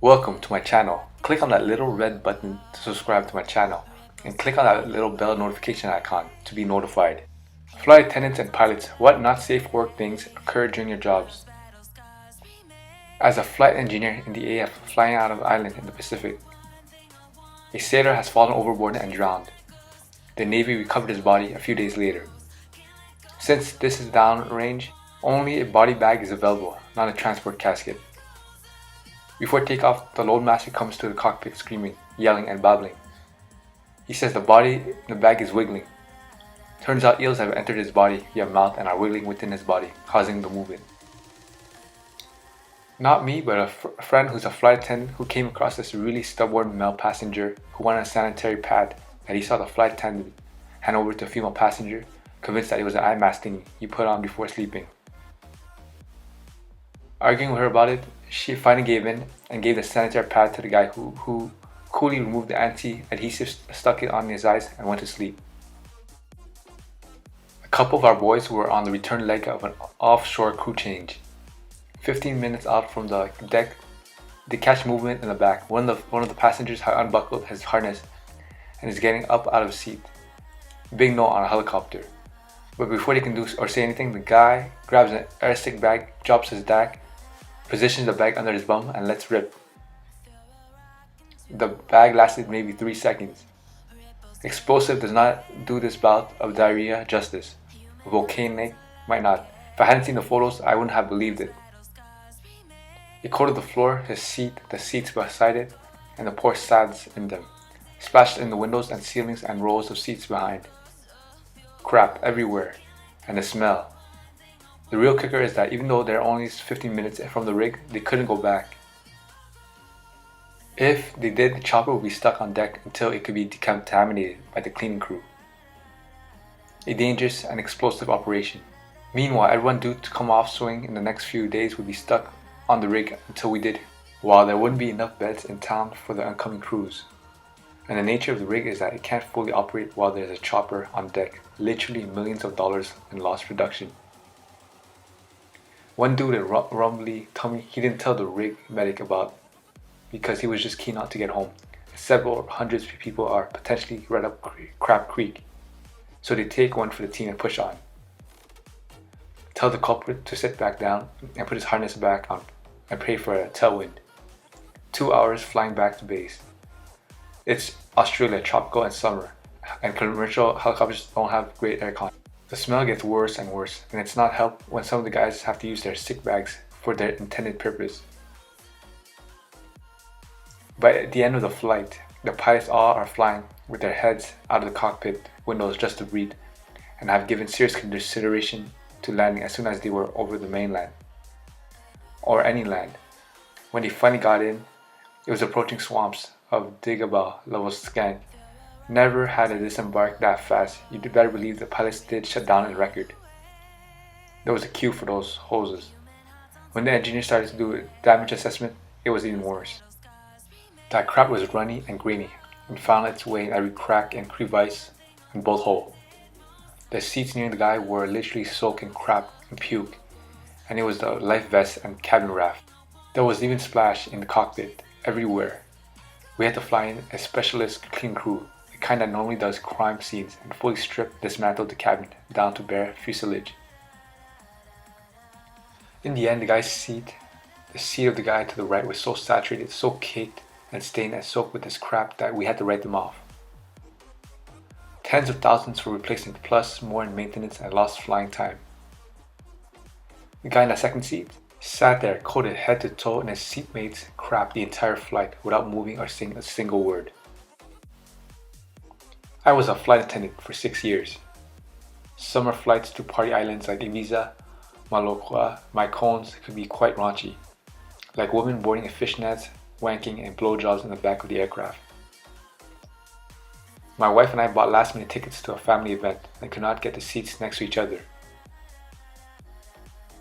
Welcome to my channel. Click on that little red button to subscribe to my channel and click on that little bell notification icon to be notified. Flight attendants and pilots, what not safe work things occur during your jobs? As a flight engineer in the AF flying out of an island in the Pacific, a sailor has fallen overboard and drowned. The Navy recovered his body a few days later. Since this is downrange, only a body bag is available, not a transport casket. Before takeoff, the loadmaster comes to the cockpit screaming, yelling and babbling. He says the body in the bag is wiggling. Turns out eels have entered his body via mouth and are wiggling within his body, causing the movement. Not me, but a friend who's a flight attendant who came across this really stubborn male passenger who wanted a sanitary pad that he saw the flight attendant hand over to a female passenger, convinced that it was an eye mask thingy he put on before sleeping. Arguing with her about it, she finally gave in and gave the sanitary pad to the guy who coolly removed the anti-adhesive, stuck it on his eyes, and went to sleep. A couple of our boys were on the return leg of an offshore crew change. 15 minutes out from the deck, they catch movement in the back. One of the passengers had unbuckled his harness and is getting up out of his seat. Big no on a helicopter. But before they can do or say anything, the guy grabs an air stick bag, drops his DAC, positions the bag under his bum, and lets rip. The bag lasted maybe 3 seconds. Explosive does not do this bout of diarrhea justice. Volcanic might not. If I hadn't seen the photos, I wouldn't have believed it. It coated the floor, his seat, the seats beside it, and the poor sads in them. Splashed in the windows and ceilings and rows of seats behind. Crap everywhere. And the smell. The real kicker is that even though they're only 15 minutes from the rig, they couldn't go back. If they did, the chopper would be stuck on deck until it could be decontaminated by the cleaning crew. A dangerous and explosive operation. Meanwhile, everyone due to come off swing in the next few days would be stuck on the rig until we did, while there wouldn't be enough beds in town for the oncoming crews. And the nature of the rig is that it can't fully operate while there's a chopper on deck, literally millions of dollars in lost production. One dude at rumbly tummy he didn't tell the rig medic about because he was just keen not to get home. Several hundreds of people are potentially right up Crab Creek, so they take one for the team and push on. Tell the culprit to sit back down and put his harness back on and pray for a tailwind. 2 hours flying back to base. It's Australia, tropical and summer, and commercial helicopters don't have great aircon. The smell gets worse and worse, and it's not helped when some of the guys have to use their sick bags for their intended purpose. But at the end of the flight, the pilots all are flying with their heads out of the cockpit windows just to breathe, and have given serious consideration to landing as soon as they were over the mainland, or any land. When they finally got in, it was approaching swamps of Gimbal level scan. Never had it disembarked that fast. You better believe the pilots did shut down his record. There was a queue for those hoses. When the engineer started to do a damage assessment, it was even worse. That crap was runny and grainy and found its way in every crack and crevice and bolt hole. The seats near the guy were literally soaked in crap and puke, and it was the life vest and cabin raft. There was even splash in the cockpit, everywhere. We had to fly in a specialist clean crew, the kind that normally does crime scenes, and fully strip, dismantle the cabin down to bare fuselage. In the end, the seat of the guy to the right was so saturated, so caked and stained and soaked with this crap that we had to write them off. Tens of thousands for replacement, plus more in maintenance and lost flying time. The guy in the second seat sat there coated head to toe in his seatmate's crap the entire flight without moving or saying a single word. I was a flight attendant for 6 years. Summer flights to party islands like Ibiza, Mallorca, Mykonos could be quite raunchy, like women boarding a fishnets, wanking and blowjobs in the back of the aircraft. My wife and I bought last minute tickets to a family event and could not get the seats next to each other.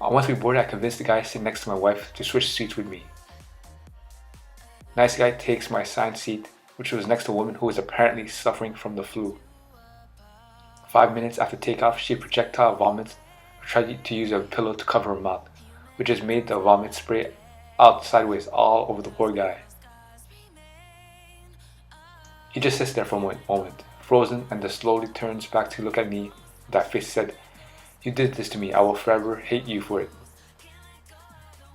Once we boarded, I convinced the guy sitting next to my wife to switch seats with me. Nice guy takes my assigned seat, which was next to a woman who was apparently suffering from the flu. 5 minutes after takeoff, she projectile vomits, tried to use a pillow to cover her mouth, which just made the vomit spray out sideways all over the poor guy. He just sits there for a moment, frozen, and then slowly turns back to look at me. That face said, "You did this to me, I will forever hate you for it."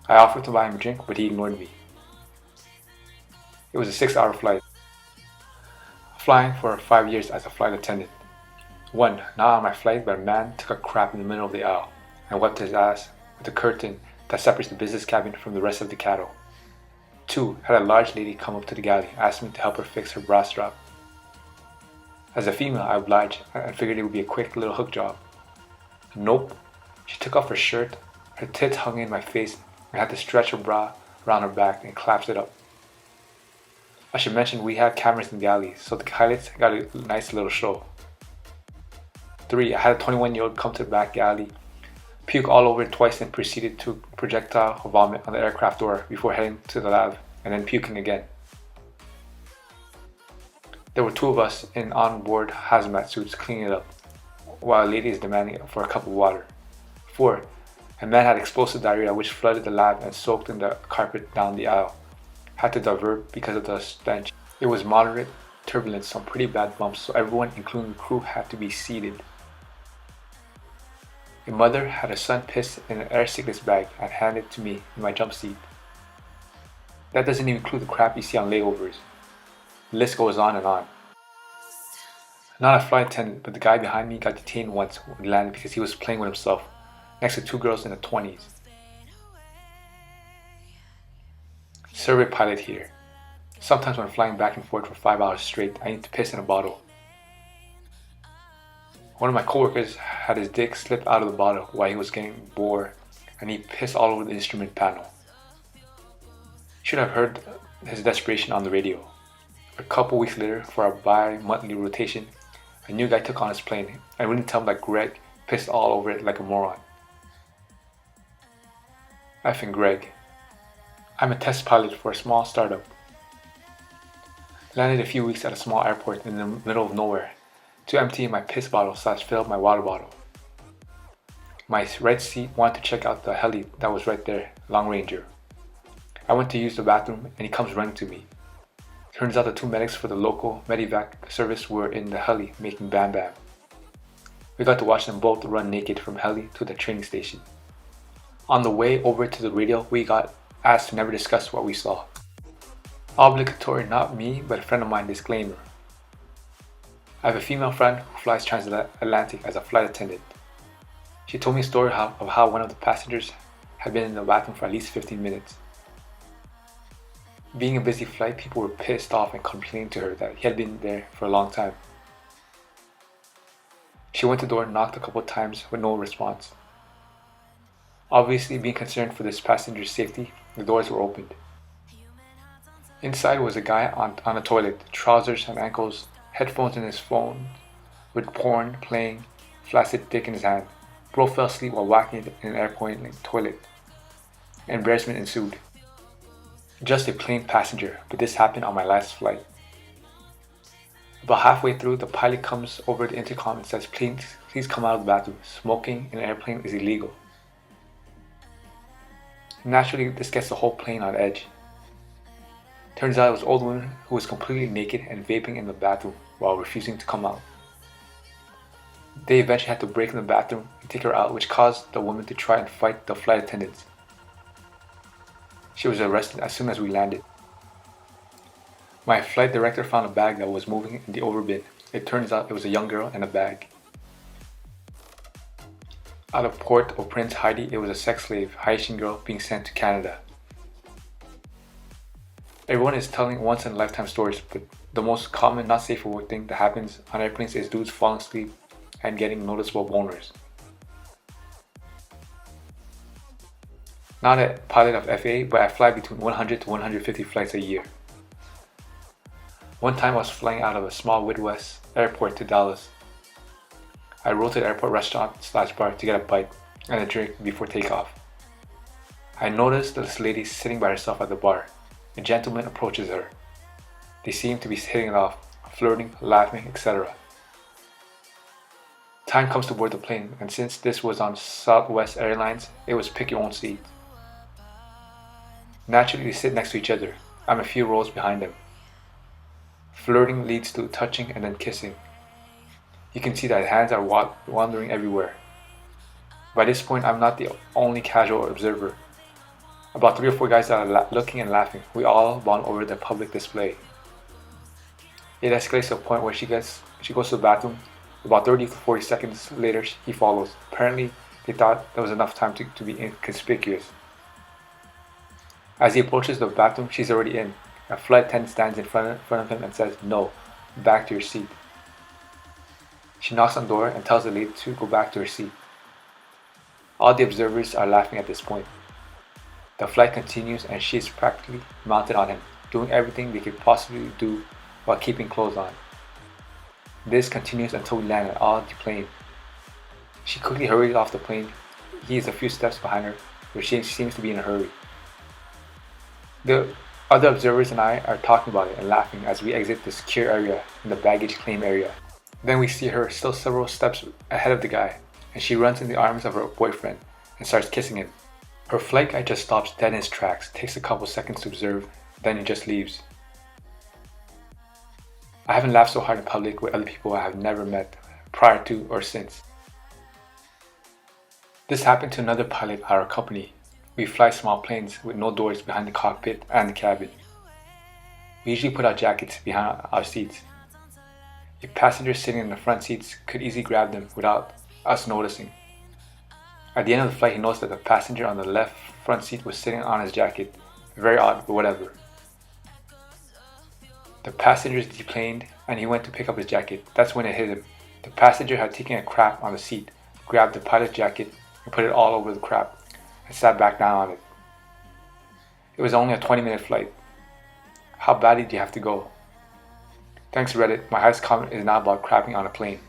I offered to buy him a drink, but he ignored me. It was a 6-hour flight. Flying for 5 years as a flight attendant. 1. Not on my flight, but a man took a crap in the middle of the aisle and wiped his ass with the curtain that separates the business cabin from the rest of the cattle. 2. Had a large lady come up to the galley, asked me to help her fix her bra strap. As a female, I obliged and figured it would be a quick little hook job. Nope. She took off her shirt, her tits hung in my face, and had to stretch her bra around her back and collapse it up. I should mention we had cameras in the galley, so the pilots got a nice little show. 3. I had a 21-year-old come to the back galley, puke all over it twice, and proceeded to projectile vomit on the aircraft door before heading to the lab, and then puking again. There were 2 of us in on-board hazmat suits cleaning it up, while a lady is demanding for a cup of water. 4. A man had explosive diarrhea which flooded the lab and soaked in the carpet down the aisle. Had to divert because of the stench. It was moderate turbulence, some pretty bad bumps, so everyone, including the crew, had to be seated. A mother had her son piss in an air sickness bag and handed it to me in my jump seat. That doesn't even include the crap you see on layovers. The list goes on and on. Not a flight attendant, but the guy behind me got detained once when he landed because he was playing with himself, next to 2 girls in their 20s. Survey pilot here. Sometimes when flying back and forth for 5 hours straight, I need to piss in a bottle. One of my coworkers had his dick slip out of the bottle while he was getting bored, and he pissed all over the instrument panel. You should have heard his desperation on the radio. A couple weeks later, for our bi-monthly rotation, a new guy took on his plane, and wouldn't tell him that Greg pissed all over it like a moron. Effing Greg. I'm a test pilot for a small startup. Landed a few weeks at a small airport in the middle of nowhere to empty my piss bottle / fill up my water bottle. My right seat wanted to check out the heli that was right there, Long Ranger. I went to use the bathroom and he comes running to me. Turns out the 2 medics for the local medevac service were in the heli making bam bam. We got to watch them both run naked from heli to the training station. On the way over to the radio, we got asked to never discuss what we saw. Obligatory, not me, but a friend of mine disclaimer. I have a female friend who flies transatlantic as a flight attendant. She told me a story of how one of the passengers had been in the bathroom for at least 15 minutes. Being a busy flight, people were pissed off and complained to her that he had been there for a long time. She went to the door and knocked a couple of times with no response. Obviously, being concerned for this passenger's safety, the doors were opened. Inside was a guy on a toilet, trousers and ankles, headphones in his phone, with porn playing, flaccid dick in his hand. Bro fell asleep while whacking it in an airplane toilet. Embarrassment ensued. Just a plain passenger, but this happened on my last flight. About halfway through, the pilot comes over the intercom and says, please come out of the bathroom. Smoking in an airplane is illegal. Naturally, this gets the whole plane on edge. Turns out it was an old woman who was completely naked and vaping in the bathroom while refusing to come out. They eventually had to break in the bathroom and take her out, which caused the woman to try and fight the flight attendants. She was arrested as soon as we landed. My flight director found a bag that was moving in the overbin. It turns out it was a young girl and a bag. Out of Port-au-Prince, Haiti, it was a sex slave, Haitian girl being sent to Canada. Everyone is telling once-in-a-lifetime stories, but the most common not safe for work thing that happens on airplanes is dudes falling asleep and getting noticeable boners. Not a pilot of FAA, but I fly between 100 to 150 flights a year. One time I was flying out of a small Midwest airport to Dallas. I rolled to the airport restaurant/bar to get a bite and a drink before takeoff. I noticed this lady sitting by herself at the bar. A gentleman approaches her. They seem to be hitting it off, flirting, laughing, etc. Time comes to board the plane, and since this was on Southwest Airlines, it was pick your own seat. Naturally, they sit next to each other. I'm a few rows behind them. Flirting leads to touching and then kissing. You can see that hands are wandering everywhere. By this point, I'm not the only casual observer. About 3 or 4 guys are looking and laughing. We all bond over the public display. It escalates to a point where she goes to the bathroom. About 30 to 40 seconds later, he follows. Apparently, they thought there was enough time to be inconspicuous. As he approaches the bathroom, she's already in. A flight attendant stands in front of him and says, "No, back to your seat." She knocks on the door and tells the lady to go back to her seat. All the observers are laughing at this point. The flight continues and she is practically mounted on him, doing everything they could possibly do while keeping clothes on. This continues until we land on the plane. She quickly hurries off the plane. He is a few steps behind her, but she seems to be in a hurry. The other observers and I are talking about it and laughing as we exit the secure area in the baggage claim area. Then we see her still several steps ahead of the guy, and she runs in the arms of her boyfriend and starts kissing him. Her flight guy just stops dead in his tracks, takes a couple seconds to observe, then he just leaves. I haven't laughed so hard in public with other people I have never met, prior to or since. This happened to another pilot at our company. We fly small planes with no doors behind the cockpit and the cabin. We usually put our jackets behind our seats. A passenger sitting in the front seats could easily grab them without us noticing. At the end of the flight, he noticed that the passenger on the left front seat was sitting on his jacket. Very odd, but whatever. The passenger deplaned and he went to pick up his jacket. That's when it hit him. The passenger had taken a crap on the seat, grabbed the pilot's jacket and put it all over the crap and sat back down on it. It was only a 20-minute flight. How badly do you have to go? Thanks Reddit, my highest comment is now about crapping on a plane.